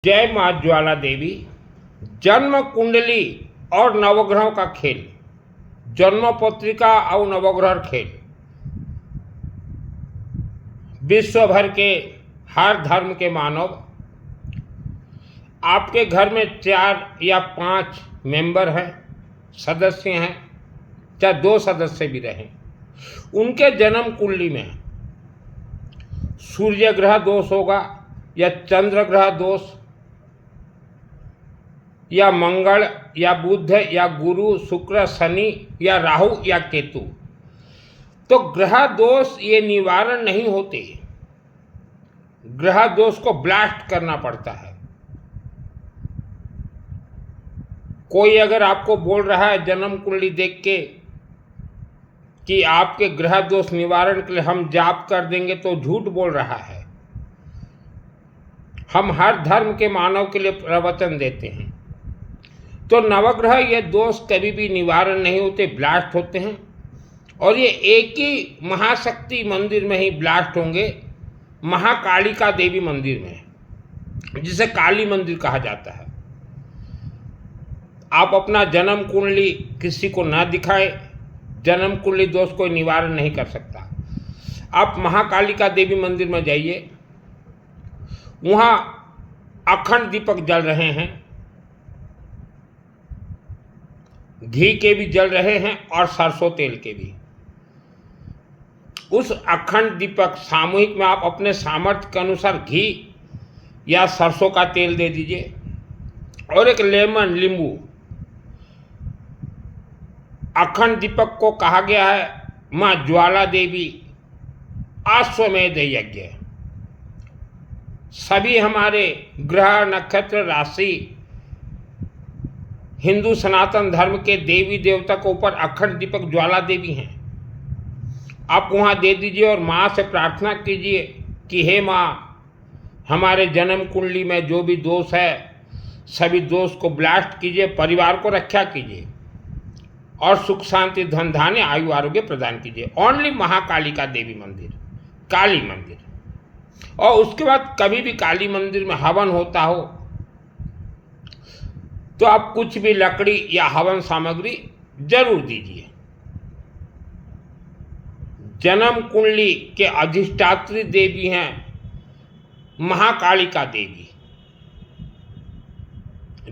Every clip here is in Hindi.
जय मां ज्वाला देवी। जन्म कुंडली और नवग्रहों का खेल, जन्म पत्रिका और नवग्रह खेल विश्व भर के हर धर्म के मानव, आपके घर में 4 या 5 मेंबर हैं, सदस्य हैं, चाहे 2 सदस्य भी रहें, उनके जन्म कुंडली में सूर्य ग्रह दोष होगा या चंद्र ग्रह दोष या मंगल या बुध या गुरु शुक्र शनि या राहु या केतु, तो ग्रह दोष ये निवारण नहीं होते। ग्रह दोष को ब्लास्ट करना पड़ता है। कोई अगर आपको बोल रहा है जन्म कुंडली देख के कि आपके ग्रह दोष निवारण के लिए हम जाप कर देंगे, तो झूठ बोल रहा है। हम हर धर्म के मानव के लिए प्रवचन देते हैं। तो नवग्रह ये दोष कभी भी निवारण नहीं होते, ब्लास्ट होते हैं, और ये एक ही महाशक्ति मंदिर में ही ब्लास्ट होंगे, महाकालिका देवी मंदिर में, जिसे काली मंदिर कहा जाता है। आप अपना जन्म कुंडली किसी को ना दिखाएं, जन्म कुंडली दोष कोई निवारण नहीं कर सकता। आप महाकालिका देवी मंदिर में जाइए, वहाँ अखंड दीपक जल रहे हैं, घी के भी जल रहे हैं और सरसों तेल के भी। उस अखंड दीपक सामूहिक में आप अपने सामर्थ्य के अनुसार घी या सरसों का तेल दे दीजिए और एक लेमन नींबू। अखंड दीपक को कहा गया है मां ज्वाला देवी अश्वमेध यज्ञ। सभी हमारे ग्रह नक्षत्र राशि हिंदू सनातन धर्म के देवी देवता के ऊपर अखंड दीपक ज्वाला देवी हैं। आप वहाँ दे दीजिए और माँ से प्रार्थना कीजिए कि हे माँ, हमारे जन्म कुंडली में जो भी दोष है सभी दोष को ब्लास्ट कीजिए, परिवार को रक्षा कीजिए और सुख शांति धन धान्य आयु आरोग्य प्रदान कीजिए। ओनली महाकालिका देवी मंदिर, काली मंदिर। और उसके बाद कभी भी काली मंदिर में हवन होता हो तो आप कुछ भी लकड़ी या हवन सामग्री जरूर दीजिए। जन्म कुंडली के अधिष्ठात्री देवी हैं महाकालिका देवी।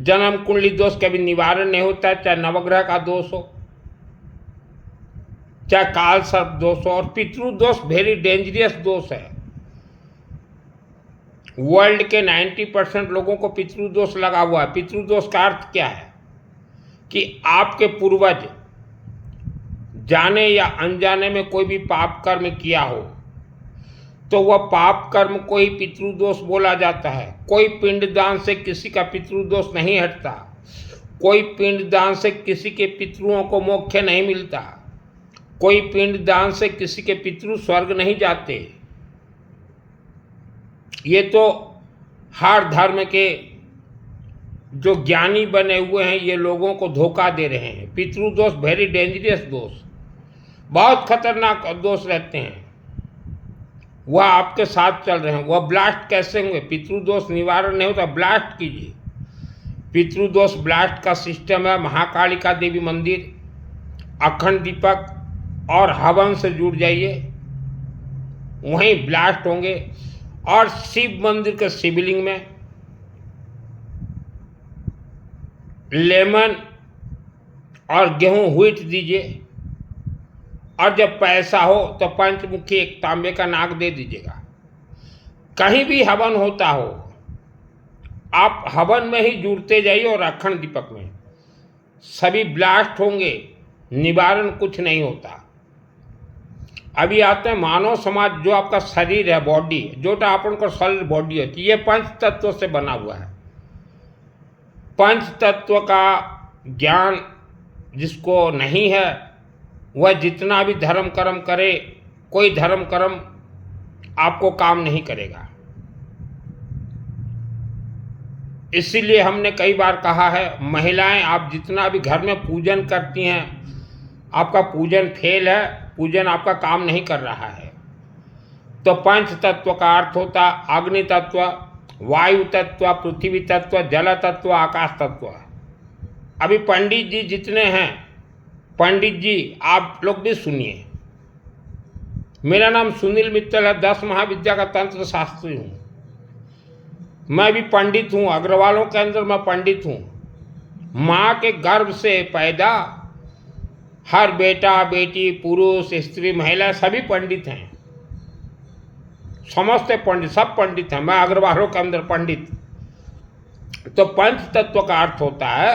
जन्म कुंडली दोष कभी निवारण नहीं होता, चाहे नवग्रह का दोष हो, चाहे काल सर्प दोष हो, और पितृ दोष वेरी डेंजरस दोष है। वर्ल्ड के 90% लोगों को पितृदोष लगा हुआ है। पितृदोष का अर्थ क्या है कि आपके पूर्वज जाने या अनजाने में कोई भी पाप कर्म किया हो तो वह पाप कर्म को ही पितृदोष बोला जाता है। कोई पिंडदान से किसी का पितृदोष नहीं हटता, कोई पिंडदान से किसी के पितरों को मोक्ष नहीं मिलता, कोई पिंडदान से किसी के पितृ स्वर्ग नहीं जाते। ये तो हर धर्म के जो ज्ञानी बने हुए हैं ये लोगों को धोखा दे रहे हैं। पितृदोष वेरी डेंजरस दोष, बहुत खतरनाक दोष रहते हैं, वह आपके साथ चल रहे हैं। वह ब्लास्ट कैसे होंगे? पितृदोष निवारण नहीं होता, ब्लास्ट कीजिए। पितृदोष ब्लास्ट का सिस्टम है महाकालिका देवी मंदिर, अखंड दीपक और हवन से जुड़ जाइए, वहीं ब्लास्ट होंगे। और शिव मंदिर के शिवलिंग में लेमन और गेहूं व्हीट दीजिए, और जब पैसा हो तो पंचमुखी एक तांबे का नाग दे दीजिएगा। कहीं भी हवन होता हो आप हवन में ही जुड़ते जाइए और अखंड दीपक में सभी ब्लास्ट होंगे, निवारण कुछ नहीं होता। अभी आते हैं मानव समाज, जो आपका शरीर है, बॉडी, जो अपन को शरीर बॉडी है, ये 5 तत्वों से बना हुआ है। 5 तत्व का ज्ञान जिसको नहीं है वह जितना भी धर्म कर्म करे, कोई धर्म कर्म आपको काम नहीं करेगा। इसीलिए हमने कई बार कहा है, महिलाएं आप जितना भी घर में पूजन करती हैं, आपका पूजन फेल है, पूजन आपका काम नहीं कर रहा है। तो पंच तत्व का अर्थ होता अग्नि तत्व, वायु तत्व, पृथ्वी तत्व, जल तत्व, आकाश तत्व। अभी पंडित जी जितने हैं, पंडित जी आप लोग भी सुनिए। मेरा नाम सुनील मित्तल है, 10 महाविद्या का तंत्र शास्त्री हूँ। मैं भी पंडित हूँ, अग्रवालों के अंदर मैं पंडित हूँ। माँ के गर्भ से पैदा हर बेटा बेटी, पुरुष स्त्री महिला सभी पंडित हैं, समस्त पंडित, सब पंडित हैं। मैं अग्रवालों के अंदर पंडित। तो पंच तत्व का अर्थ होता है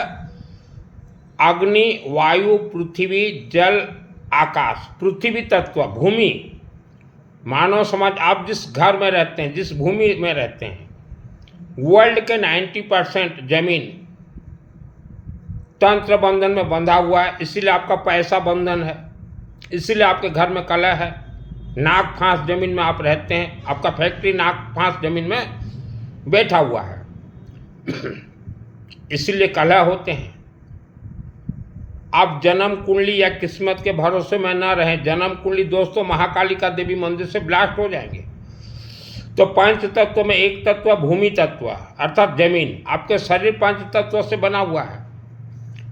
अग्नि, वायु, पृथ्वी, जल, आकाश। पृथ्वी तत्व भूमि, मानव समाज, आप जिस घर में रहते हैं, जिस भूमि में रहते हैं, वर्ल्ड के 90% जमीन तंत्र बंधन में बंधा हुआ है। इसीलिए आपका पैसा बंधन है, इसीलिए आपके घर में कलह है। नाक फांस जमीन में आप रहते हैं, आपका फैक्ट्री नाक फांस जमीन में बैठा हुआ है, इसीलिए कलह होते हैं। आप जन्म कुंडली या किस्मत के भरोसे में न रहें। जन्म कुंडली दोस्तों महाकालिका देवी मंदिर से ब्लास्ट हो जाएंगे। तो पंच तत्व में एक तत्व भूमि तत्व अर्थात जमीन, आपके शरीर पंच तत्व से बना हुआ है।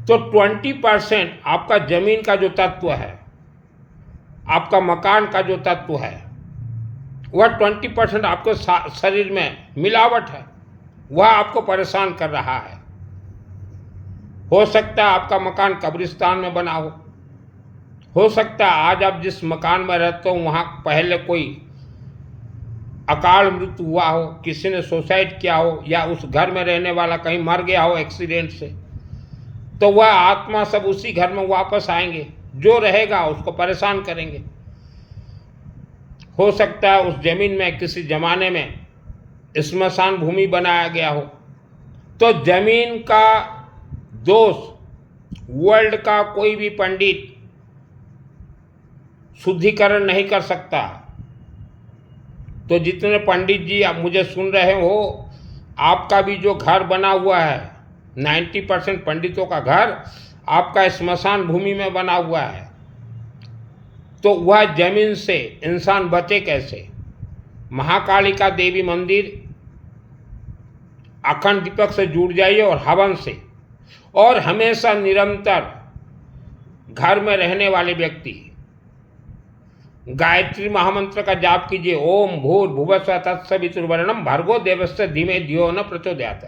तो 20% आपका जमीन का जो तत्व है, आपका मकान का जो तत्व है, वह 20% आपके शरीर में मिलावट है, वह आपको परेशान कर रहा है। हो सकता है आपका मकान कब्रिस्तान में बना हो सकता है आज आप जिस मकान में रहते हो वहाँ पहले कोई अकाल मृत्यु हुआ हो, किसी ने सुसाइड किया हो, या उस घर में रहने वाला कहीं मर गया हो एक्सीडेंट से, तो वह आत्मा सब उसी घर में वापस आएंगे, जो रहेगा उसको परेशान करेंगे। हो सकता है उस जमीन में किसी जमाने में स्मशान भूमि बनाया गया हो। तो जमीन का दोष वर्ल्ड का कोई भी पंडित शुद्धिकरण नहीं कर सकता। तो जितने पंडित जी आप मुझे सुन रहे हो, आपका भी जो घर बना हुआ है, 90% पंडितों का घर आपका स्मशान भूमि में बना हुआ है। तो वह जमीन से इंसान बचे कैसे? महाकालिका देवी मंदिर अखंड दीपक से जुड़ जाइए और हवन से, और हमेशा निरंतर घर में रहने वाले व्यक्ति गायत्री महामंत्र का जाप कीजिए। ओम भूर्भुवस्सुवः तत्सवितुर्वरेण्यं भर्गो देवस्य धीमहि धियो न प्रचोदयात्।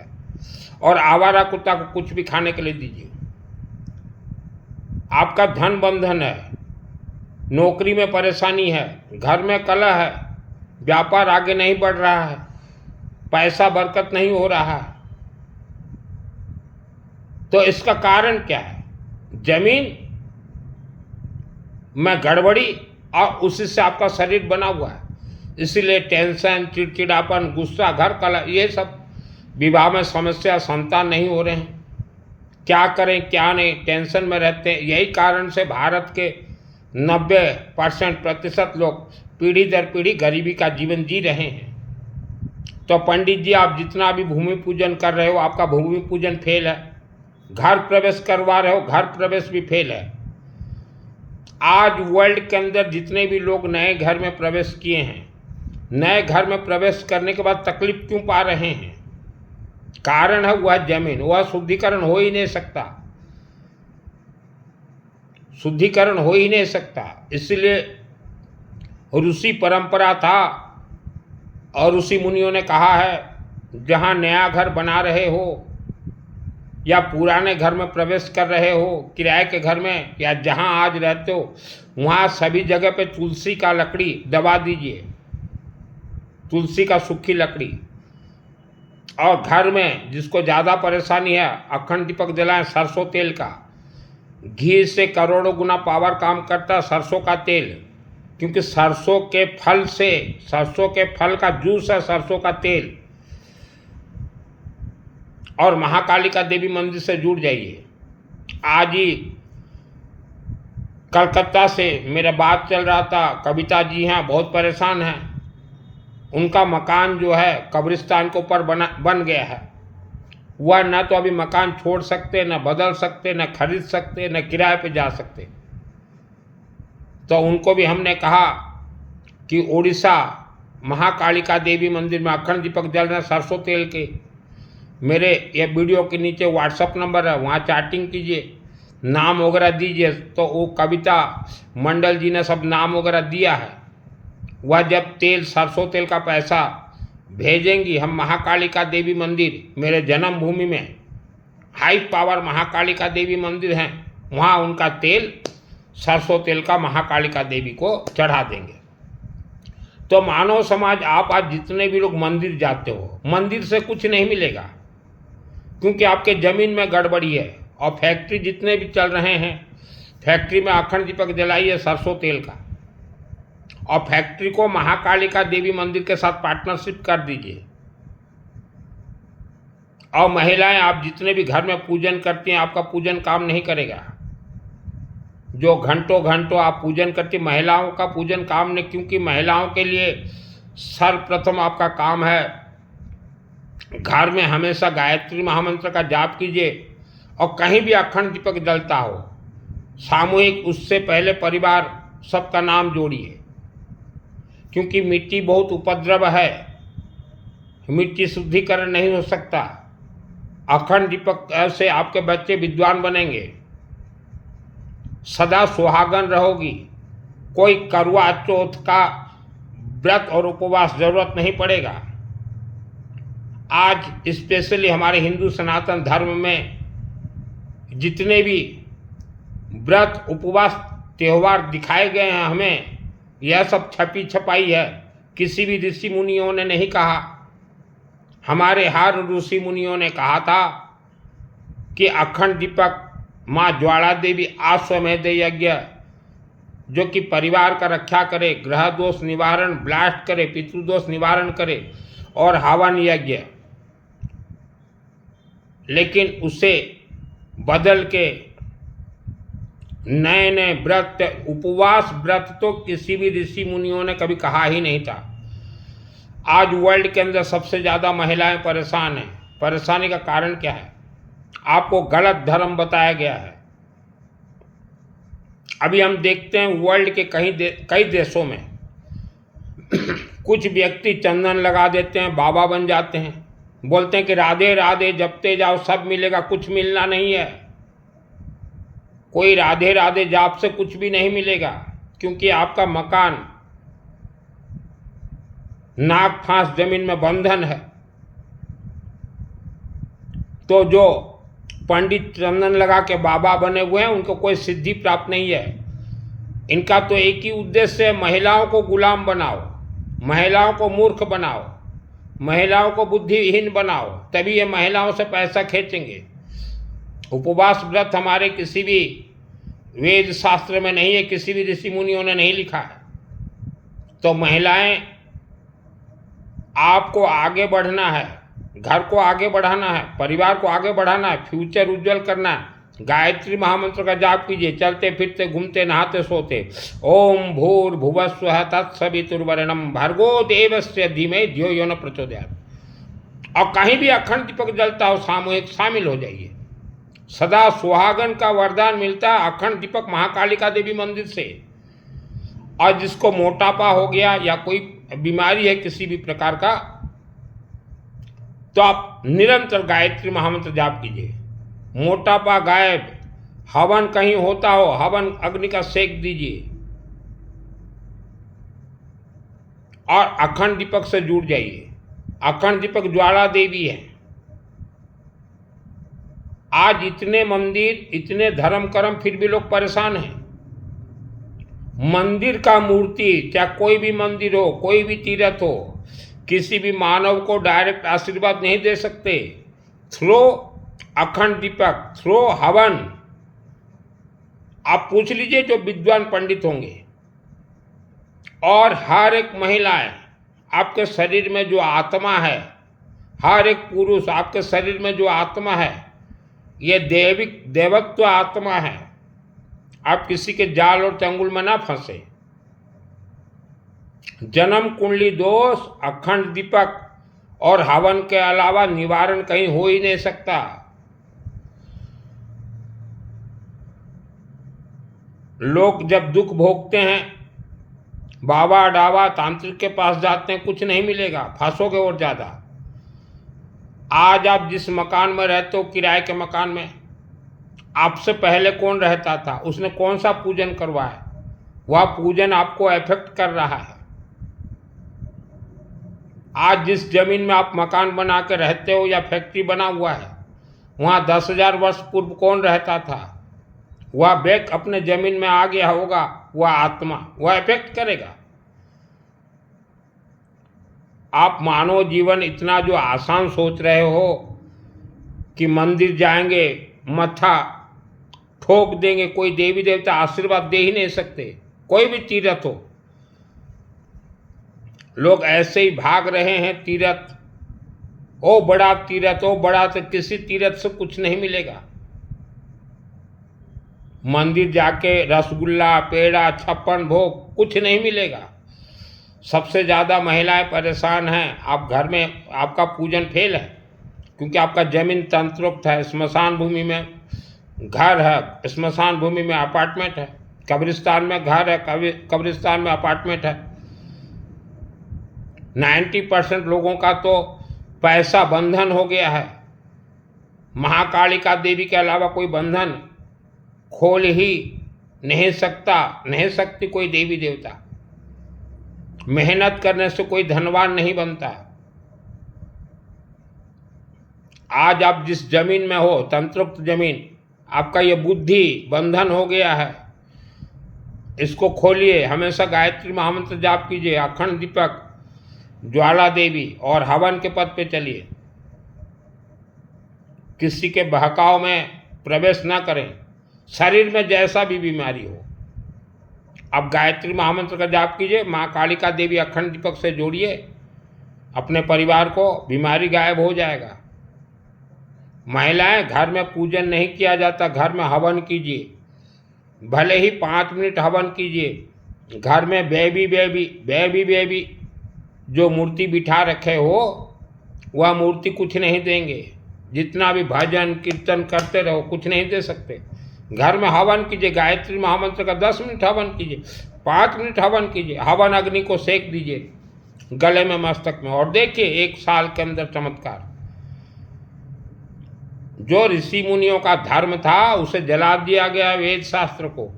और आवारा कुत्ता को कुछ भी खाने के लिए दीजिए। आपका धन बंधन है, नौकरी में परेशानी है, घर में कलह है, व्यापार आगे नहीं बढ़ रहा है, पैसा बरकत नहीं हो रहा है, तो इसका कारण क्या है? जमीन में गड़बड़ी और उसी से आपका शरीर बना हुआ है। इसीलिए टेंशन, चिड़चिड़ापन, गुस्सा, घर कलह, ये सब, विवाह में समस्या, संतान नहीं हो रहे हैं, क्या करें क्या नहीं, टेंशन में रहते हैं। यही कारण से भारत के 90% लोग पीढ़ी दर पीढ़ी गरीबी का जीवन जी रहे हैं। तो पंडित जी आप जितना भी भूमि पूजन कर रहे हो, आपका भूमि पूजन फेल है। घर प्रवेश करवा रहे हो, घर प्रवेश भी फेल है। आज वर्ल्ड के अंदर जितने भी लोग नए घर में प्रवेश किए हैं, नए घर में प्रवेश करने के बाद तकलीफ क्यों पा रहे हैं? कारण है वह जमीन, वह शुद्धिकरण हो ही नहीं सकता, शुद्धिकरण हो ही नहीं सकता। इसलिए ऋषि परंपरा था और ऋषि मुनियों ने कहा है, जहाँ नया घर बना रहे हो या पुराने घर में प्रवेश कर रहे हो, किराए के घर में, या जहाँ आज रहते हो, वहाँ सभी जगह पे तुलसी का लकड़ी दबा दीजिए, तुलसी का सूखी लकड़ी। और घर में जिसको ज़्यादा परेशानी है, अखंड दीपक जलाएं सरसों तेल का। घी से करोड़ों गुना पावर काम करता है सरसों का तेल, क्योंकि सरसों के फल से, सरसों के फल का जूस है सरसों का तेल। और महाकालिका देवी मंदिर से जुड़ जाइए। आज ही कलकत्ता से मेरा बात चल रहा था, कविता जी हैं, बहुत परेशान हैं। उनका मकान जो है कब्रिस्तान के ऊपर बन गया है। वह न तो अभी मकान छोड़ सकते, न बदल सकते, न खरीद सकते, न किराए पे जा सकते। तो उनको भी हमने कहा कि उड़ीसा महाकालिका देवी मंदिर में अखंड दीपक जल रहे हैं सरसों तेल के। मेरे ये वीडियो के नीचे व्हाट्सअप नंबर है, वहाँ चैटिंग कीजिए, नाम वगैरह दीजिए। तो वो कविता मंडल जी ने सब नाम वगैरह दिया है। वह जब तेल सरसों तेल का पैसा भेजेंगी, हम महाकालिका देवी मंदिर, मेरे जन्मभूमि में हाई पावर महाकालिका देवी मंदिर हैं, वहाँ उनका तेल सरसों तेल का महाकालिका देवी को चढ़ा देंगे। तो मानव समाज, आप आज जितने भी लोग मंदिर जाते हो, मंदिर से कुछ नहीं मिलेगा, क्योंकि आपके ज़मीन में गड़बड़ी है। और फैक्ट्री जितने भी चल रहे हैं, फैक्ट्री में अखंड दीपक जलाइए सरसों तेल का, और फैक्ट्री को महाकालिका देवी मंदिर के साथ पार्टनरशिप कर दीजिए। और महिलाएं, आप जितने भी घर में पूजन करती हैं, आपका पूजन काम नहीं करेगा। जो घंटों घंटों आप पूजन करती, महिलाओं का पूजन काम नहीं, क्योंकि महिलाओं के लिए सर्वप्रथम आपका काम है, घर में हमेशा गायत्री महामंत्र का जाप कीजिए। और कहीं भी अखंड दीपक जलता हो सामूहिक, उससे पहले परिवार सबका नाम जोड़िए, क्योंकि मिट्टी बहुत उपद्रव है, मिट्टी शुद्धिकरण नहीं हो सकता। अखंड दीपक से आपके बच्चे विद्वान बनेंगे, सदा सुहागन रहोगी, कोई करवा चौथ का व्रत और उपवास जरूरत नहीं पड़ेगा। आज स्पेशली हमारे हिंदू सनातन धर्म में जितने भी व्रत उपवास त्यौहार दिखाए गए हैं, हमें यह सब छपी छपाई है, किसी भी ऋषि मुनियों ने नहीं कहा। हमारे हर ऋषि मुनियों ने कहा था कि अखंड दीपक माँ ज्वाला देवी आश्वमेध यज्ञ, जो कि परिवार का रक्षा करे, ग्रह दोष निवारण, ब्लास्ट करे, पितृदोष निवारण करे, और हवन यज्ञ। लेकिन उसे बदल के नए नए व्रत, उपवास व्रत तो किसी भी ऋषि मुनियों ने कभी कहा ही नहीं था। आज वर्ल्ड के अंदर सबसे ज़्यादा महिलाएं परेशान हैं। परेशानी का कारण क्या है? आपको गलत धर्म बताया गया है। अभी हम देखते हैं वर्ल्ड के कई देशों में कुछ व्यक्ति चंदन लगा देते हैं, बाबा बन जाते हैं, बोलते हैं कि राधे राधे जपते जाओ सब मिलेगा। कुछ मिलना नहीं है, कोई राधे राधे जाप से कुछ भी नहीं मिलेगा, क्योंकि आपका मकान नाक फांस जमीन में बंधन है। तो जो पंडित चंदन लगा के बाबा बने हुए हैं, उनको कोई सिद्धि प्राप्त नहीं है। इनका तो एक ही उद्देश्य है, महिलाओं को गुलाम बनाओ, महिलाओं को मूर्ख बनाओ, महिलाओं को बुद्धिहीन बनाओ, तभी ये महिलाओं से पैसा खींचेंगे। उपवास व्रत हमारे किसी भी वेद शास्त्र में नहीं है, किसी भी ऋषि मुनियों ने नहीं लिखा है। तो महिलाएं, आपको आगे बढ़ना है, घर को आगे बढ़ाना है, परिवार को आगे बढ़ाना है, फ्यूचर उज्जवल करना है। गायत्री महामंत्र का जाप कीजिए, चलते फिरते घूमते नहाते सोते। ओम भूर्भुवस्वः तत्सवितुर्वरेण्यं भर्गो देवस्य धीमहि धियो यो न प्रचोदयात्। और कहीं भी अखंड दीपक जलता हो, सामूहिक शामिल हो जाइए। सदा सुहागन का वरदान मिलता है अखंड दीपक महाकालिका देवी मंदिर से। और जिसको मोटापा हो गया या कोई बीमारी है किसी भी प्रकार का, तो आप निरंतर गायत्री महामंत्र जाप कीजिए, मोटापा गायब। हवन कहीं होता हो, हवन अग्नि का सेक दीजिए और अखंड दीपक से जुड़ जाइए। अखंड दीपक ज्वाला देवी है। आज इतने मंदिर, इतने धर्म कर्म, फिर भी लोग परेशान हैं। मंदिर का मूर्ति, चाहे कोई भी मंदिर हो, कोई भी तीर्थ हो, किसी भी मानव को डायरेक्ट आशीर्वाद नहीं दे सकते। थ्रो अखंड दीपक, थ्रो हवन। आप पूछ लीजिए जो विद्वान पंडित होंगे। और हर एक महिलाएं, आपके शरीर में जो आत्मा है, हर एक पुरुष, आपके शरीर में जो आत्मा है, ये देवत्व आत्मा है। आप किसी के जाल और चंगुल में ना फंसे। जन्म कुंडली दोष, अखंड दीपक और हवन के अलावा निवारण कहीं हो ही नहीं सकता। लोग जब दुख भोगते हैं बाबा डावा तांत्रिक के पास जाते हैं, कुछ नहीं मिलेगा, फंसोगे और ज़्यादा। आज आप जिस मकान में रहते हो, किराए के मकान में, आपसे पहले कौन रहता था, उसने कौन सा पूजन करवाया, वह पूजन आपको इफेक्ट कर रहा है। आज जिस जमीन में आप मकान बना के रहते हो या फैक्ट्री बना हुआ है, वहाँ 10,000 वर्ष पूर्व कौन रहता था, वह बैक अपने जमीन में आ गया होगा, वह आत्मा, वह इफेक्ट करेगा। आप मानव जीवन इतना जो आसान सोच रहे हो कि मंदिर जाएंगे, मत्था ठोक देंगे, कोई देवी देवता आशीर्वाद दे ही नहीं सकते। कोई भी तीर्थ हो, लोग ऐसे ही भाग रहे हैं तीर्थ, ओ बड़ा तीर्थ, ओ बड़ा, तो किसी तीर्थ से कुछ नहीं मिलेगा। मंदिर जाके रसगुल्ला, पेड़ा, छप्पन भोग, कुछ नहीं मिलेगा। सबसे ज़्यादा महिलाएं परेशान हैं। आप घर में, आपका पूजन फेल है क्योंकि आपका जमीन तंत्रोक्त है। स्मशान भूमि में घर है, स्मशान भूमि में अपार्टमेंट है, कब्रिस्तान में घर है, कब्रिस्तान में अपार्टमेंट है। 90% लोगों का तो पैसा बंधन हो गया है। महाकालिका देवी के अलावा कोई बंधन खोल ही नहीं सकती कोई देवी देवता। मेहनत करने से कोई धनवान नहीं बनता। आज आप जिस जमीन में हो, तंत्रोक्त जमीन, आपका ये बुद्धि बंधन हो गया है, इसको खोलिए। हमेशा गायत्री महामंत्र जाप कीजिए, अखंड दीपक, ज्वाला देवी और हवन के पद पे चलिए। किसी के बहकाव में प्रवेश ना करें, शरीर में जैसा भी बीमारी हो। अब गायत्री महामंत्र का जाप कीजिए, माँ कालिका देवी अखंड दीपक से जोड़िए अपने परिवार को, बीमारी गायब हो जाएगा। महिलाएं, घर में पूजन नहीं किया जाता, घर में हवन कीजिए, भले ही 5 मिनट हवन कीजिए। घर में बेबी जो मूर्ति बिठा रखे हो, वह मूर्ति कुछ नहीं देंगे। जितना भी भजन कीर्तन करते रहो, कुछ नहीं दे सकते। घर में हवन कीजिए, गायत्री महामंत्र का 10 मिनट हवन कीजिए, 5 मिनट हवन कीजिए, हवन अग्नि को सेक दीजिए गले में, मस्तक में, और देखिए 1 साल के अंदर चमत्कार। जो ऋषि मुनियों का धर्म था उसे जला दिया गया वेद शास्त्र को,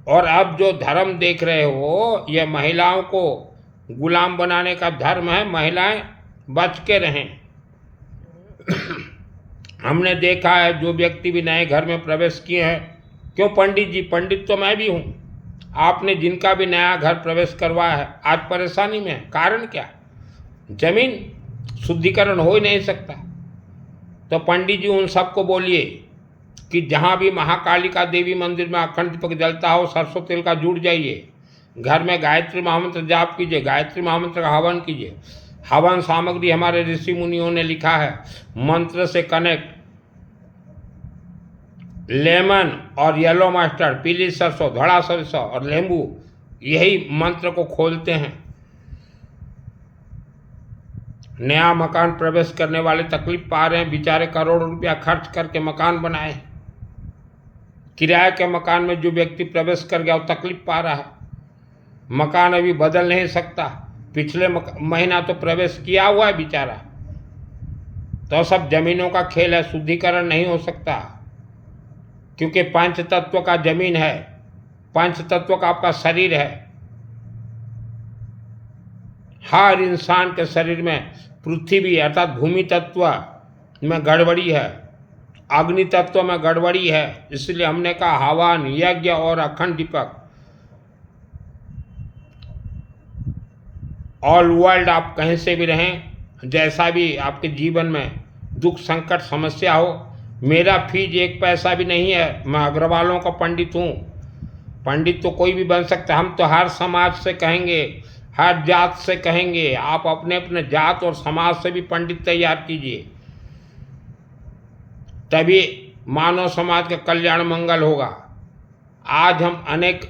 और अब जो धर्म देख रहे हो, यह महिलाओं को गुलाम बनाने का धर्म है। महिलाएं बच के रहें। हमने देखा है जो व्यक्ति भी नए घर में प्रवेश किए हैं, क्यों पंडित जी, पंडित तो मैं भी हूँ, आपने जिनका भी नया घर प्रवेश करवाया है आज परेशानी में है। कारण क्या? जमीन शुद्धिकरण हो ही नहीं सकता। तो पंडित जी उन सबको बोलिए कि जहाँ भी महाकालिका देवी मंदिर में अखंड दीपक जलता हो, सरसों तेल का जुड़ जाइए, घर में गायत्री महामंत्र जाप कीजिए, गायत्री महामंत्र का हवन कीजिए। हवन सामग्री हमारे ऋषि मुनियों ने लिखा है, मंत्र से कनेक्ट, लेमन और येलो मस्टर्ड, पीली सरसों, धड़ा सरसों और नींबू, यही मंत्र को खोलते हैं। नया मकान प्रवेश करने वाले तकलीफ पा रहे हैं, बेचारे करोड़ों रुपया खर्च करके मकान बनाए। किराए के मकान में जो व्यक्ति प्रवेश कर गया वो तकलीफ पा रहा है, मकान अभी बदल नहीं सकता, पिछले महीना तो प्रवेश किया हुआ है बेचारा। तो सब जमीनों का खेल है, शुद्धिकरण नहीं हो सकता, क्योंकि पंच तत्व का जमीन है, पंच तत्व का आपका शरीर है। हर इंसान के शरीर में पृथ्वी अर्थात भूमि तत्व में गड़बड़ी है, अग्नि तत्व में गड़बड़ी है। इसलिए हमने कहा हवन, यज्ञ और अखंड दीपक। ऑल वर्ल्ड आप कहीं से भी रहें, जैसा भी आपके जीवन में दुख संकट समस्या हो, मेरा फीस 1 पैसा भी नहीं है। मैं अग्रवालों का पंडित हूँ। पंडित तो कोई भी बन सकता है। हम तो हर समाज से कहेंगे, हर जात से कहेंगे, आप अपने अपने जात और समाज से भी पंडित तैयार कीजिए, तभी मानव समाज का कल्याण मंगल होगा। आज हम अनेक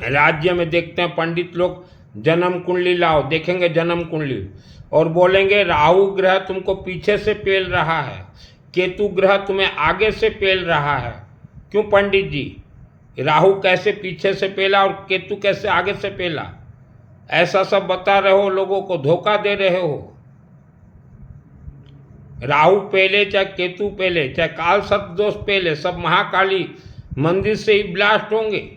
राज्य में देखते हैं पंडित लोग जन्म कुंडली लाओ, देखेंगे जन्म कुंडली और बोलेंगे राहु ग्रह तुमको पीछे से पेल रहा है, केतु ग्रह तुम्हें आगे से पेल रहा है। क्यों पंडित जी? राहु कैसे पीछे से पेला और केतु कैसे आगे से पेला, ऐसा सब बता रहे हो, लोगों को धोखा दे रहे हो। राहु पेले चाहे केतु पेले चाहे काल सर्प दोष पेले, सब महाकाली मंदिर से ही ब्लास्ट होंगे।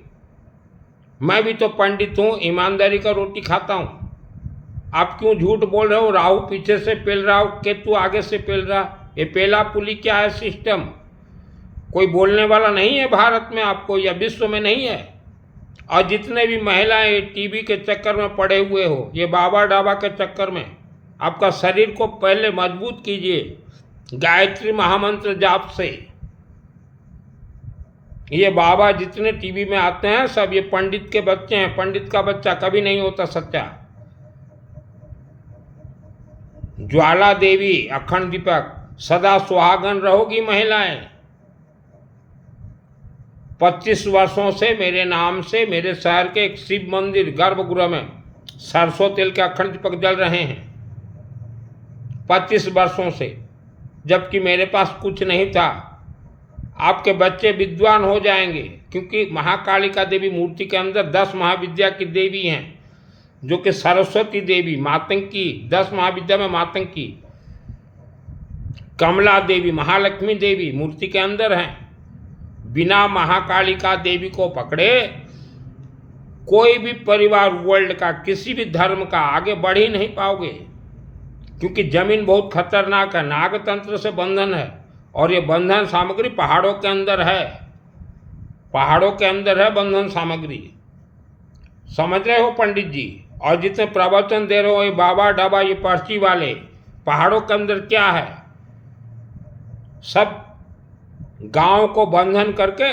मैं भी तो पंडित हूँ, ईमानदारी का रोटी खाता हूँ। आप क्यों झूठ बोल रहे हो? राहु पीछे से पेल रहा हो, केतु आगे से पेल रहा, ये पेला पुली क्या है सिस्टम? कोई बोलने वाला नहीं है भारत में आपको या विश्व में नहीं है। और जितने भी महिलाएं टीवी के चक्कर में पड़े हुए हो, ये बाबा डाबा के चक्कर में, आपका शरीर को पहले मजबूत कीजिए गायत्री महामंत्र जाप से। ये बाबा जितने टीवी में आते हैं सब ये पंडित के बच्चे हैं। पंडित का बच्चा कभी नहीं होता सच्चा। ज्वाला देवी, अखंड दीपक, सदा सुहागन रहोगी महिलाएं। 25 वर्षों से मेरे नाम से मेरे शहर के एक शिव मंदिर गर्भगृह में सरसों तेल के अखंड दीपक जल रहे हैं। 25 वर्षों से, जबकि मेरे पास कुछ नहीं था। आपके बच्चे विद्वान हो जाएंगे, क्योंकि महाकालिका देवी मूर्ति के अंदर 10 महाविद्या की देवी हैं, जो कि सरस्वती देवी, मातंगी, 10 महाविद्या में मातंगी, कमला देवी, महालक्ष्मी देवी मूर्ति के अंदर हैं। बिना महाकालिका देवी को पकड़े कोई भी परिवार वर्ल्ड का, किसी भी धर्म का आगे बढ़ ही नहीं पाओगे, क्योंकि जमीन बहुत खतरनाक है। नागतंत्र से बंधन है और ये बंधन सामग्री पहाड़ों के अंदर है। पहाड़ों के अंदर है बंधन सामग्री, समझ रहे हो पंडित जी? और जितने प्रवचन दे रहे हो ये बाबा डाबा, ये पर्ची वाले, पहाड़ों के अंदर क्या है? सब गांव को बंधन करके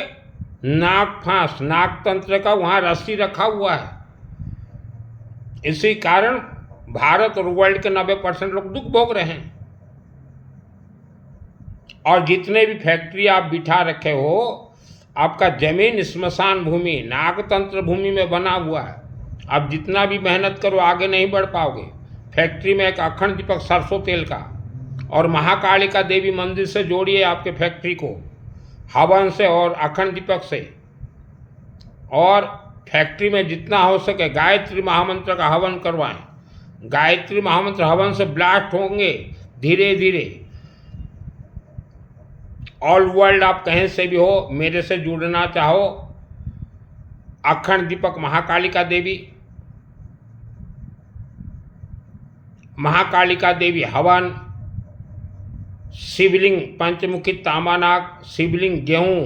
नाग फांस, नागतंत्र का वहां रस्सी रखा हुआ है। इसी कारण भारत और वर्ल्ड के 90% लोग दुख भोग रहे हैं। और जितने भी फैक्ट्री आप बिठा रखे हो, आपका जमीन स्मशान भूमि, नागतंत्र भूमि में बना हुआ है। आप जितना भी मेहनत करो आगे नहीं बढ़ पाओगे। फैक्ट्री में एक अखंड दीपक सरसों तेल का और महाकालिका देवी मंदिर से जोड़िए आपके फैक्ट्री को हवन से और अखंड दीपक से। और फैक्ट्री में जितना हो सके गायत्री महामंत्र का हवन करवाएं। गायत्री महामंत्र हवन से ब्लास्ट होंगे धीरे धीरे। ऑल वर्ल्ड आप कहीं से भी हो, मेरे से जुड़ना चाहो, अखंड दीपक महाकालिका देवी, महाकालिका देवी हवन, शिवलिंग पंचमुखी तामानाग, शिवलिंग गेहूं,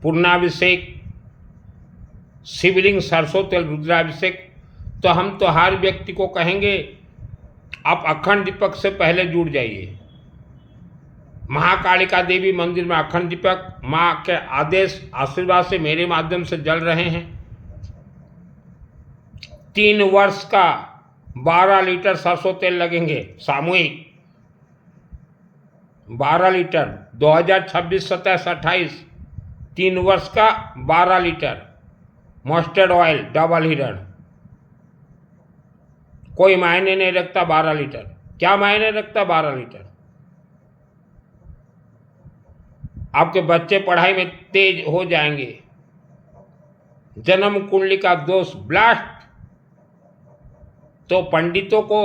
पूर्णाभिषेक, शिवलिंग सरसों तेल, रुद्राभिषेक। तो हम तो हर व्यक्ति को कहेंगे आप अखंड दीपक से पहले जुड़ जाइए। महाकालिका देवी मंदिर में अखंड दीपक माँ के आदेश आशीर्वाद से मेरे माध्यम से जल रहे हैं। 3 वर्ष का 12 लीटर सरसों तेल लगेंगे सामूहिक। 12 लीटर 2026, 27, 28, 3 वर्ष का 12 लीटर मस्टर्ड ऑयल डबल हिरण। कोई मायने नहीं रखता 12 लीटर, क्या मायने रखता 12 लीटर? आपके बच्चे पढ़ाई में तेज हो जाएंगे। जन्म कुंडली का दोष ब्लास्ट। तो पंडितों को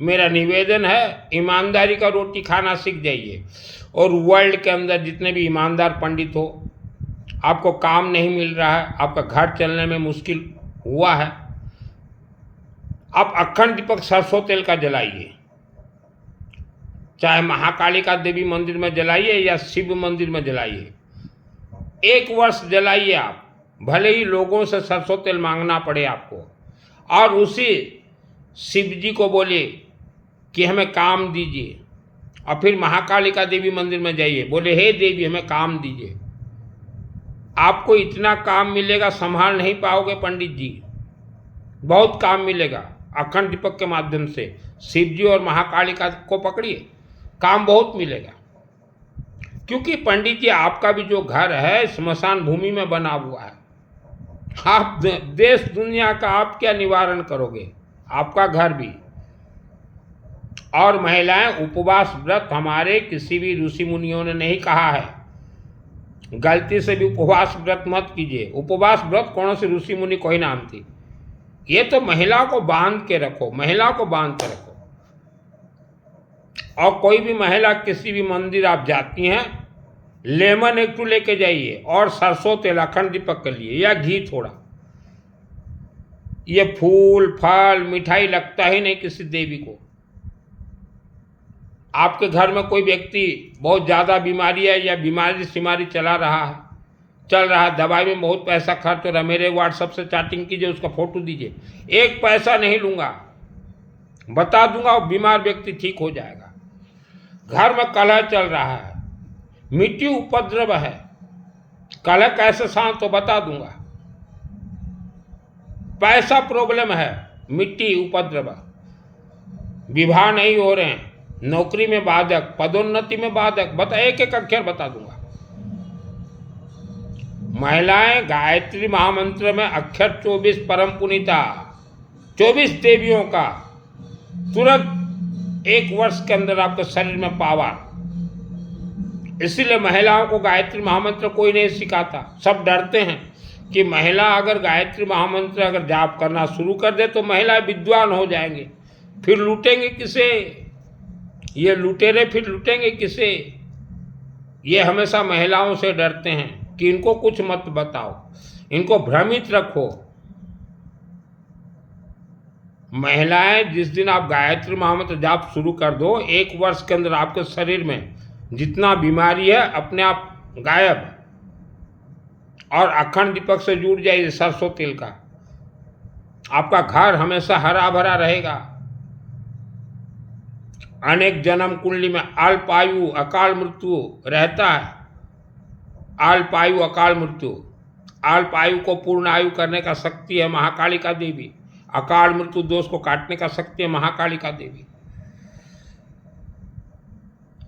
मेरा निवेदन है, ईमानदारी का रोटी खाना सीख जाइए। और वर्ल्ड के अंदर जितने भी ईमानदार पंडित हो, आपको काम नहीं मिल रहा है, आपका घर चलने में मुश्किल हुआ है, आप अखंड दीपक सरसों तेल का जलाइए। चाहे महाकालिका देवी मंदिर में जलाइए या शिव मंदिर में जलाइए। 1 वर्ष जलाइए आप, भले ही लोगों से सरसों तेल मांगना पड़े आपको। और उसी शिव जी को बोलिए कि हमें काम दीजिए। और फिर महाकालिका देवी मंदिर में जाइए, बोले हे देवी हमें काम दीजिए। आपको इतना काम मिलेगा संभाल नहीं पाओगे पंडित जी, बहुत काम मिलेगा। अखंड दीपक के माध्यम से शिव जी और महाकालिका को पकड़िए, काम बहुत मिलेगा। क्योंकि पंडित जी आपका भी जो घर है स्मशान भूमि में बना हुआ है। आप देश दुनिया का आप क्या निवारण करोगे? आपका घर भी और महिलाएं, उपवास व्रत हमारे किसी भी ऋषि मुनियों ने नहीं कहा है। गलती से भी उपवास व्रत मत कीजिए। उपवास व्रत कौन से ऋषि मुनि कोई नाम थी। ये तो महिला को बांध के रखो, महिला को बांध के रखो। और कोई भी महिला किसी भी मंदिर आप जाती हैं, लेमन एक टू लेके जाइए और सरसों तेल अखंड दीपक के लिए या घी थोड़ा। ये फूल फल मिठाई लगता ही नहीं किसी देवी को। आपके घर में कोई व्यक्ति बहुत ज़्यादा बीमारी है या बीमारी सीमारी चल रहा है, दवाई में बहुत पैसा खर्च हो रहा है, मेरे व्हाट्सएप से चैटिंग कीजिए, उसका फोटो दीजिए। एक पैसा नहीं लूँगा, बता दूंगा वो बीमार व्यक्ति ठीक हो जाएगा। घर में कलह चल रहा है, मिट्टी उपद्रव है, कलह कैसे शांत हो बता दूंगा। पैसा प्रॉब्लम है, मिट्टी उपद्रव, विवाह नहीं हो रहे हैं, नौकरी में बाधक, पदोन्नति में बाधक, बता एक एक अक्षर बता दूंगा। महिलाएं, गायत्री महामंत्र में अक्षर 24 परम पुनीता, 24 देवियों का तुरंत 1 वर्ष के अंदर आपके शरीर में पावर। इसीलिए महिलाओं को गायत्री महामंत्र कोई नहीं सिखाता। सब डरते हैं कि महिला अगर गायत्री महामंत्र अगर जाप करना शुरू कर दे तो महिला विद्वान हो जाएंगे, फिर लूटेंगे किसे? ये लुटेरे फिर लूटेंगे किसे? ये हमेशा महिलाओं से डरते हैं कि इनको कुछ मत बताओ, इनको भ्रमित रखो। महिलाएं, जिस दिन आप गायत्री महामंत्र जाप शुरू कर दो, 1 वर्ष के अंदर आपके शरीर में जितना बीमारी है अपने आप गायब। और अखंड दीपक से जुड़ जाइए सरसों तेल का, आपका घर हमेशा हरा भरा रहेगा। अनेक जन्म कुंडली में अल्पायु अकाल मृत्यु रहता है। अल्पायु अकाल मृत्यु, अल्पायु को पूर्ण आयु करने का शक्ति है महाकालिका देवी। अकाल मृत्यु दोष को काटने का शक्ति है महाकालिका देवी।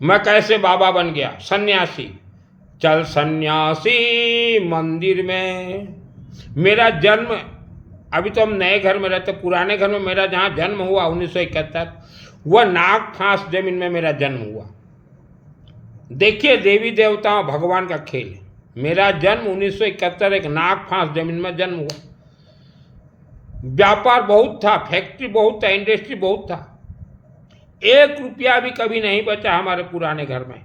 मैं कैसे बाबा बन गया? सन्यासी। चल सन्यासी मंदिर में। मेरा जन्म, अभी तो हम नए घर में रहते, पुराने घर में मेरा जहाँ जन्म हुआ 1971, वह नाग फांस जमीन में मेरा जन्म हुआ। देखिए देवी देवताओं भगवान का खेल। मेरा जन्म 1971 एक नाग फांस जमीन में जन्म हुआ। व्यापार बहुत था, फैक्ट्री बहुत था, इंडस्ट्री बहुत था। 1 रुपया भी कभी नहीं बचा हमारे पुराने घर में।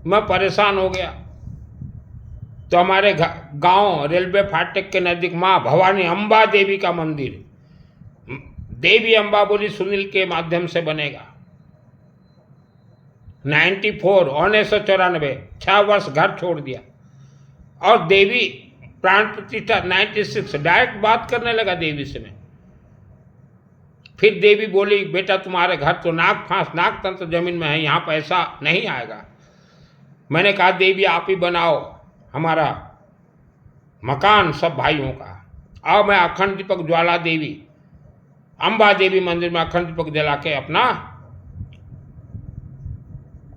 मैं परेशान हो गया तो हमारे गांव रेलवे फाटक के नज़दीक माँ भवानी अम्बा देवी का मंदिर, देवी अम्बा बोली सुनील के माध्यम से बनेगा। 1994 6 वर्ष घर छोड़ दिया और देवी प्राण प्रतिष्ठा 96 डायरेक्ट बात करने लगा देवी से मैं। फिर देवी बोली बेटा तुम्हारे घर तो नाग फांस नाग तंत्र जमीन में है, यहाँ पैसा नहीं आएगा। मैंने कहा देवी आप ही बनाओ हमारा मकान सब भाइयों का। और मैं अखंड दीपक ज्वाला देवी अम्बा देवी मंदिर में अखंड दीपक जला के अपना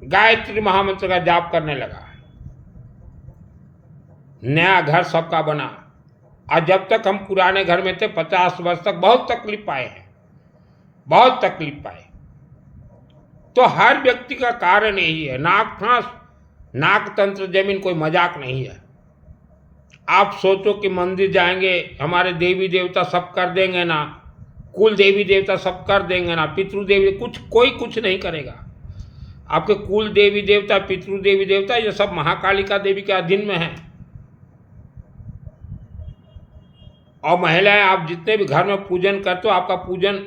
गायत्री महामंत्र का जाप करने लगा। नया घर सबका बना। और जब तक हम पुराने घर में थे 50 वर्ष तक बहुत तकलीफ पाए हैं, बहुत तकलीफ पाए। तो हर व्यक्ति का कारण यही है, नाग फांस नाग तंत्र जमीन कोई मजाक नहीं है। आप सोचो कि मंदिर जाएंगे हमारे देवी देवता सब कर देंगे ना, कुल देवी देवता सब कर देंगे ना, पितृ देवी कोई कुछ नहीं करेगा। आपके कुल देवी देवता पितृ देवी देवता ये सब महाकालिका देवी के अधीन में है। और महिलाएं आप जितने भी घर में पूजन करते हो आपका पूजन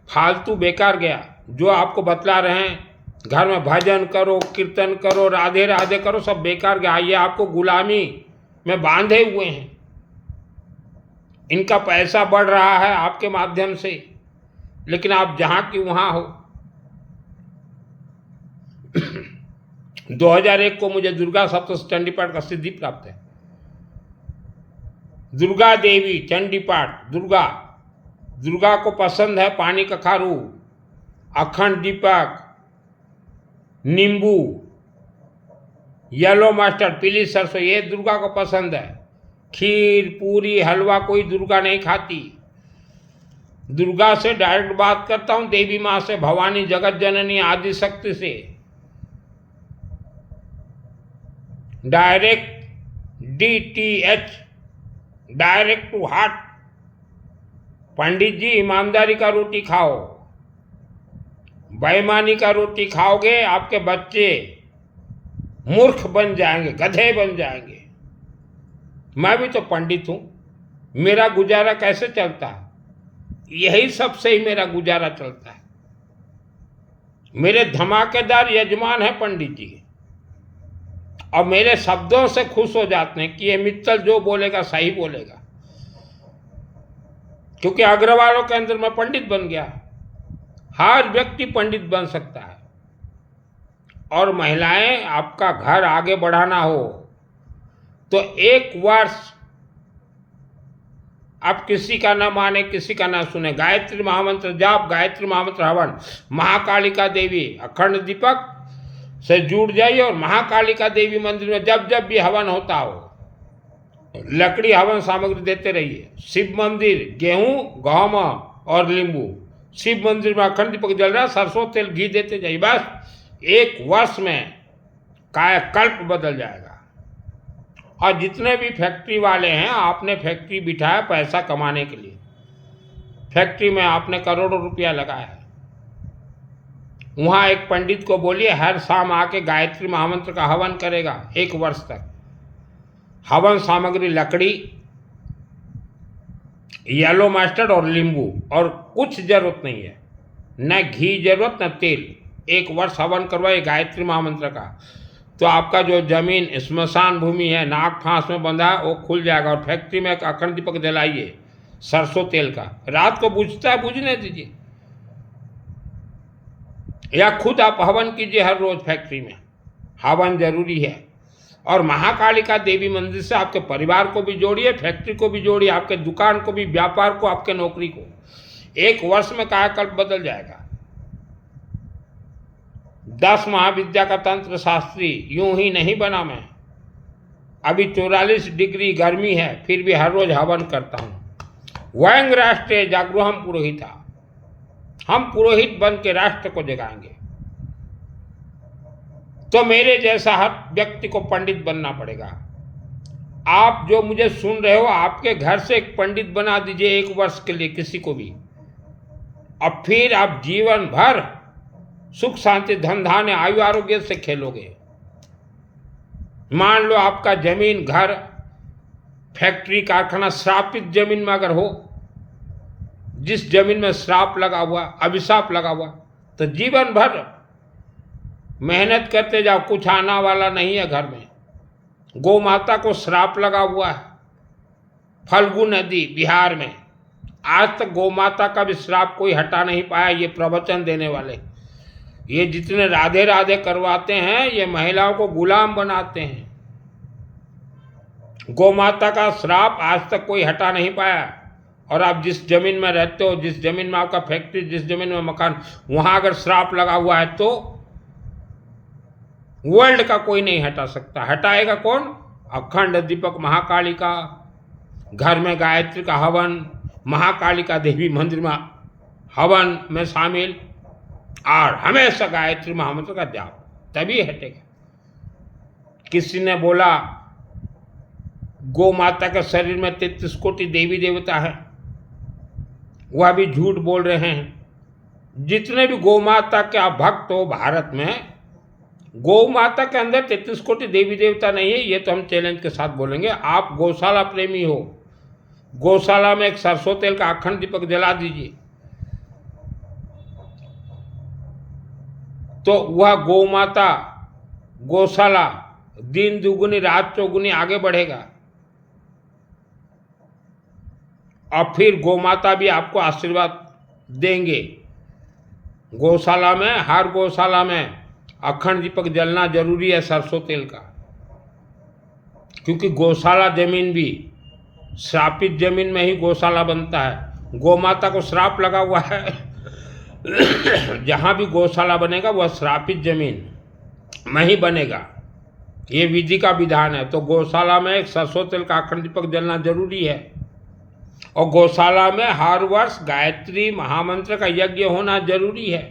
फालतू बेकार गया। जो आपको बतला रहे हैं घर में भजन करो कीर्तन करो राधे राधे करो सब बेकार गया। ये आपको गुलामी में बांधे हुए हैं। इनका पैसा बढ़ रहा है आपके माध्यम से, लेकिन आप जहाँ की वहाँ हो। 2001 को मुझे दुर्गा सप्तशती चंडी पाठ का सिद्धि प्राप्त है। दुर्गा देवी चंडी पाठ, दुर्गा को पसंद है पानी का खारू, अखंड दीपक, नींबू, येलो मस्टर्ड, पीली सरसों, ये दुर्गा को पसंद है। खीर पूरी हलवा कोई दुर्गा नहीं खाती। दुर्गा से डायरेक्ट बात करता हूं, देवी मां से, भवानी, जगत जननी, आदि शक्ति से direct, DTH, direct to heart. Pandit ji, ईमानदारी का रोटी खाओ, बेईमानी का रोटी खाओगे आपके बच्चे मूर्ख बन जाएंगे, गधे बन जाएंगे। मैं भी तो पंडित हूं, मेरा गुजारा कैसे चलता है? यही सब से ही मेरा गुजारा चलता है। मेरे धमाकेदार यजमान है पंडित जी, और मेरे शब्दों से खुश हो जाते हैं कि ये मित्तल जो बोलेगा सही बोलेगा, क्योंकि अग्रवालों के अंदर मैं पंडित बन गया। हर व्यक्ति पंडित बन सकता है। और महिलाएं, आपका घर आगे बढ़ाना हो तो 1 वर्ष आप किसी का ना माने, किसी का ना सुने, गायत्री महामंत्र जाप, गायत्री महामंत्र हवन, महाकालिका देवी अखंड दीपक से जुड़ जाइए और महाकालिका देवी मंदिर में जब जब भी हवन होता हो लकड़ी हवन सामग्री देते रहिए। शिव मंदिर गेहूं, गहूम और नींबू, शिव मंदिर में अखंड दीपक जल रहा, सरसों तेल घी देते जाइए। बस 1 वर्ष में कायाकल्प बदल जाएगा। और जितने भी फैक्ट्री वाले हैं, आपने फैक्ट्री बिठाया पैसा कमाने के लिए, फैक्ट्री में आपने करोड़ों रुपया लगाया है, वहाँ एक पंडित को बोलिए हर शाम आके गायत्री महामंत्र का हवन करेगा 1 वर्ष तक। हवन सामग्री लकड़ी, येलो मस्टर्ड और नींबू, और कुछ जरूरत नहीं है, न घी जरूरत न तेल। 1 वर्ष हवन करवाइए गायत्री महामंत्र का, तो आपका जो जमीन स्मशान भूमि है, नाक फांस में बंधा है, वो खुल जाएगा। और फैक्ट्री में एक अखंड दीपक जलाइए सरसों तेल का, रात को बुझता है बुझने दीजिए, या खुद आप हवन कीजिए हर रोज फैक्ट्री में। हवन जरूरी है। और महाकालिका देवी मंदिर से आपके परिवार को भी जोड़िए, फैक्ट्री को भी जोड़िए, आपके दुकान को भी, व्यापार को, आपके नौकरी को। 1 वर्ष में कायाकल्प बदल जाएगा। 10 महाविद्या का तंत्र शास्त्री यूं ही नहीं बना मैं। अभी 44 डिग्री गर्मी है, फिर भी हर रोज हवन करता हूं। वयं राष्ट्रे जागृहम पुरोहिता, हम पुरोहित बन के राष्ट्र को जगाएंगे। तो मेरे जैसा हर व्यक्ति को पंडित बनना पड़ेगा। आप जो मुझे सुन रहे हो, आपके घर से एक पंडित बना दीजिए 1 वर्ष के लिए किसी को भी, और फिर आप जीवन भर सुख शांति धन धान्य आयु आरोग्य से खेलोगे। मान लो आपका जमीन, घर, फैक्ट्री, कारखाना श्रापित जमीन में अगर हो, जिस जमीन में श्राप लगा हुआ, अभिशाप लगा हुआ, तो जीवन भर मेहनत करते जाओ, कुछ आना वाला नहीं है घर में। गौ माता को श्राप लगा हुआ है। फल्गु नदी बिहार में, आज तक गौ माता का भी श्राप कोई हटा नहीं पाया। ये प्रवचन देने वाले, ये जितने राधे राधे करवाते हैं, ये महिलाओं को गुलाम बनाते हैं। गौ माता का श्राप आज तक कोई हटा नहीं पाया। और आप जिस जमीन में रहते हो, जिस जमीन में आपका फैक्ट्री, जिस जमीन में मकान, वहां अगर श्राप लगा हुआ है तो वर्ल्ड का कोई नहीं हटा सकता। हटाएगा कौन? अखंड दीपक महाकालिका, घर में गायत्री का हवन, महाकालिका देवी मंदिर में हवन में शामिल, और हमेशा गायत्री महामंत्र का जाप, तभी हटेगा। किसी ने बोला गौ माता के शरीर में 33 कोटि देवी देवता है, वह भी झूठ बोल रहे हैं। जितने भी गौ माता के आप भक्त हो भारत में, गौ माता के अंदर 33 कोटि देवी देवता नहीं है, ये तो हम चैलेंज के साथ बोलेंगे। आप गौशाला प्रेमी हो, गौशाला में एक सरसों तेल का अखंड दीपक जला दीजिए, तो वह गौ माता, गौशाला दिन दुगुनी रात चौगुनी आगे बढ़ेगा। और फिर गौ माता भी आपको आशीर्वाद देंगे। गौशाला में, हर गौशाला में अखंड दीपक जलना जरूरी है सरसों तेल का, क्योंकि गौशाला जमीन भी श्रापित जमीन में ही गौशाला बनता है। गौ माता को श्राप लगा हुआ है जहाँ भी गौशाला बनेगा वह श्रापित जमीन में ही बनेगा, ये विधि का विधान है। तो गौशाला में एक सरसों तेल का अखंड दीपक जलना जरूरी है। और गौशाला में हर वर्ष गायत्री महामंत्र का यज्ञ होना जरूरी है।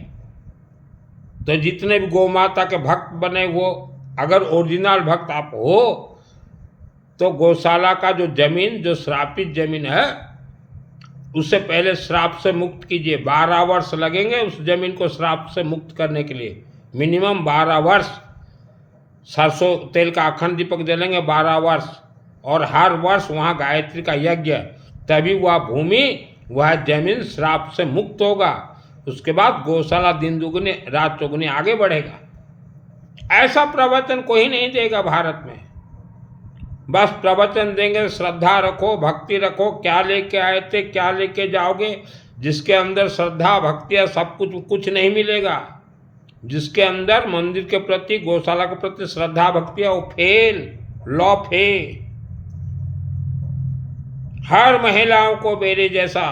तो जितने भी गौ माता के भक्त बने, वो अगर ओरिजिनल भक्त आप हो तो गौशाला का जो जमीन, जो श्रापित जमीन है, उससे पहले श्राप से मुक्त कीजिए। 12 वर्ष लगेंगे उस जमीन को श्राप से मुक्त करने के लिए, मिनिमम 12 वर्ष। सरसों तेल का अखंड दीपक जलेंगे 12 वर्ष, और हर वर्ष वहाँ गायत्री का यज्ञ, तभी वह भूमि, वह जमीन श्राप से मुक्त होगा। उसके बाद गौशाला दिन दुगुनी रात चौगुनी आगे बढ़ेगा। ऐसा प्रवचन कोई नहीं देगा भारत में। बस प्रवचन देंगे, श्रद्धा रखो, भक्ति रखो, क्या लेके आए थे, क्या लेके जाओगे। जिसके अंदर श्रद्धा भक्ति है, सब कुछ नहीं मिलेगा। जिसके अंदर मंदिर के प्रति, गौशाला के प्रति श्रद्धा भक्ति है, वो फेल, लॉफ है। हर महिलाओं को मेरे जैसा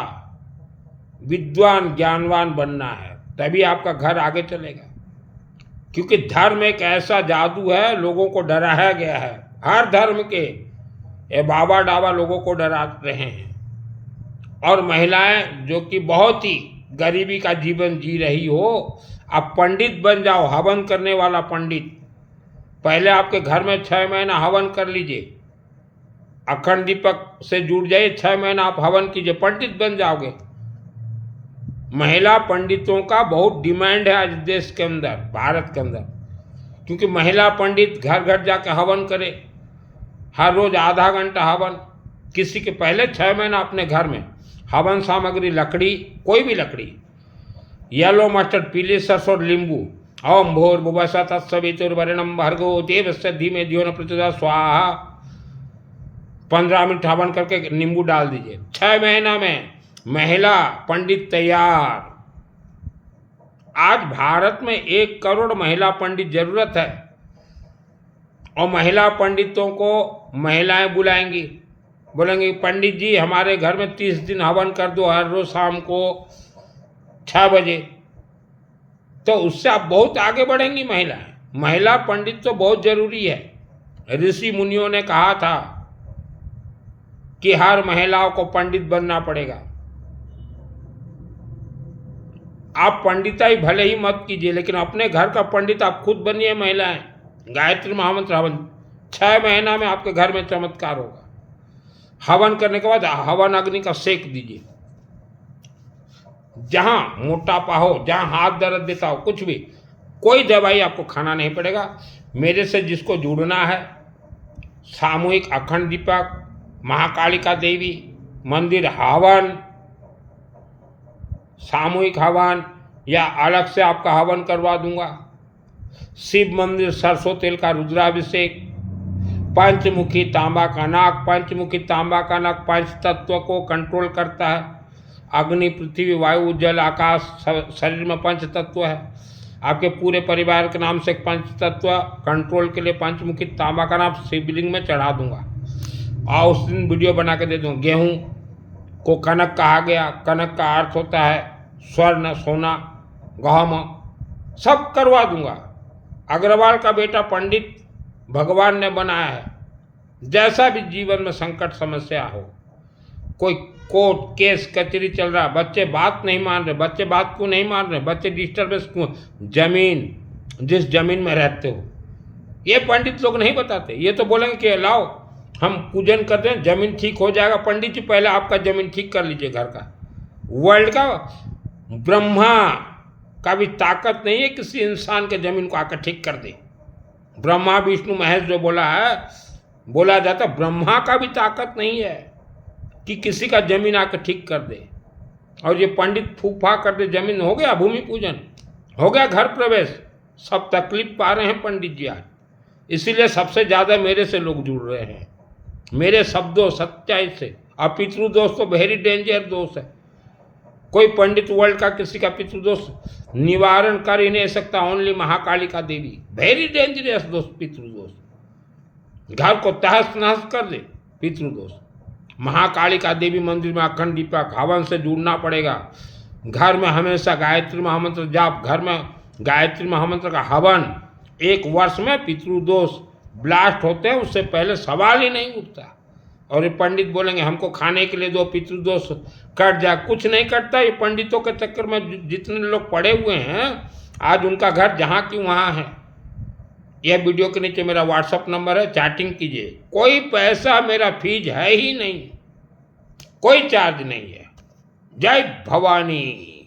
विद्वान ज्ञानवान बनना है, तभी आपका घर आगे चलेगा। क्योंकि धर्म एक ऐसा जादू है, लोगों को डराया गया है। हर धर्म के ये बाबा डाबा लोगों को डरा रहे हैं। और महिलाएं जो कि बहुत ही गरीबी का जीवन जी रही हो, आप पंडित बन जाओ, हवन करने वाला पंडित। पहले आपके घर में 6 महीना हवन कर लीजिए, अखंड दीपक से जुड़ जाइए, 6 महीना आप हवन कीजिए, पंडित बन जाओगे। महिला पंडितों का बहुत डिमांड है आज देश के अंदर, भारत के अंदर। क्योंकि महिला पंडित घर घर जाके हवन करे, हर रोज आधा घंटा हवन। किसी के पहले 6 महीना अपने घर में हवन सामग्री, लकड़ी, कोई भी लकड़ी, येलो मस्टर्ड, पीली सरसों, नींबू, ओम भूर्भुवस्सुः तत्सवितुर्वरेण्यं भर्गो देवस्य धीमहि धियो न प्रचोदयात् स्वाहा। 15 मिनट हवन करके नींबू डाल दीजिए। 6 महीना में महिला पंडित तैयार। आज भारत में 1 करोड़ महिला पंडित जरूरत है। और महिला पंडितों को महिलाएं बुलाएंगी, बोलेंगे पंडित जी हमारे घर में 30 दिन हवन कर दो, हर रोज शाम को 6 बजे। तो उससे आप बहुत आगे बढ़ेंगी महिलाएं। महिला पंडित तो बहुत जरूरी है। ऋषि मुनियों ने कहा था कि हर महिलाओं को पंडित बनना पड़ेगा। आप पंडिताई भले ही मत कीजिए, लेकिन अपने घर का पंडित आप खुद बनिए। महिलाएं गायत्री महामंत्र हवन 6 महीना में आपके घर में चमत्कार होगा। हवन करने के बाद हवन अग्नि का सेक दीजिए। जहां मोटापा हो, जहां हाथ दर्द देता हो, कुछ भी, कोई दवाई आपको खाना नहीं पड़ेगा। मेरे से जिसको जुड़ना है, सामूहिक अखंड दीपक, महाकालिका देवी मंदिर हवन, सामूहिक हवन या अलग से आपका हवन करवा दूंगा। शिव मंदिर सरसों तेल का रुद्राभिषेक, पंचमुखी तांबा का नाग। पंचमुखी तांबा का नाग 5 तत्व को कंट्रोल करता है। अग्नि, पृथ्वी, वायु, जल, आकाश, शरीर में 5 तत्व है। आपके पूरे परिवार के नाम से 5 तत्व कंट्रोल के लिए पंचमुखी तांबा का नाम शिवलिंग में चढ़ा दूंगा। और उस दिन वीडियो बना के दे दूँगा। गेहूँ को कनक कहा गया। कनक का अर्थ होता है स्वर्ण, सोना, गहम, सब करवा दूंगा। अग्रवाल का बेटा पंडित भगवान ने बनाया है। जैसा भी जीवन में संकट समस्या हो, कोई कोर्ट केस कचहरी चल रहा, बच्चे बात नहीं मान रहे, बच्चे बात क्यों नहीं मान रहे, बच्चे डिस्टर्बेंस क्यों, जमीन, जिस जमीन में रहते हो, ये पंडित लोग नहीं बताते। ये तो बोलेंगे कि लाओ हम पूजन करते हैं, जमीन ठीक हो जाएगा। पंडित जी पहले आपका जमीन ठीक कर लीजिए घर का। वर्ल्ड का ब्रह्मा का भी ताकत नहीं है किसी इंसान के जमीन को आकर ठीक कर दे। ब्रह्मा विष्णु महेश जो बोला है, बोला जाता, ब्रह्मा का भी ताकत नहीं है कि किसी का जमीन आकर ठीक कर दे। और ये पंडित फूफा कर दे जमीन, हो गया भूमि पूजन, हो गया घर प्रवेश। सब तकलीफ पा रहे हैं पंडित जी आज। इसीलिए सबसे ज़्यादा मेरे से लोग जुड़ रहे हैं, मेरे शब्दों सच्चाई से। और पितृदोष तो वेरी डेंजर दोष है। कोई पंडित वर्ल्ड का किसी का पितृदोष निवारण कर ही नहीं सकता। ओनली महाकालिका देवी, वेरी डेंजरस दोष पितृदोष। घर को तहस नहस कर दे पितृदोष। महाकालिका देवी मंदिर में अखंड दीपक हवन से जुड़ना पड़ेगा। घर में हमेशा गायत्री महामंत्र जाप, घर में गायत्री महामंत्र का हवन। 1 वर्ष में पितृदोष ब्लास्ट होते हैं, उससे पहले सवाल ही नहीं उठता। और ये पंडित बोलेंगे हमको खाने के लिए दो, पितृदोष कट जाए। कुछ नहीं कटता। ये पंडितों के चक्कर में जितने लोग पड़े हुए हैं, आज उनका घर जहाँ की वहाँ है। यह वीडियो के नीचे मेरा व्हाट्सअप नंबर है, चैटिंग कीजिए। कोई पैसा मेरा फीस है ही नहीं, कोई चार्ज नहीं है। जय भवानी।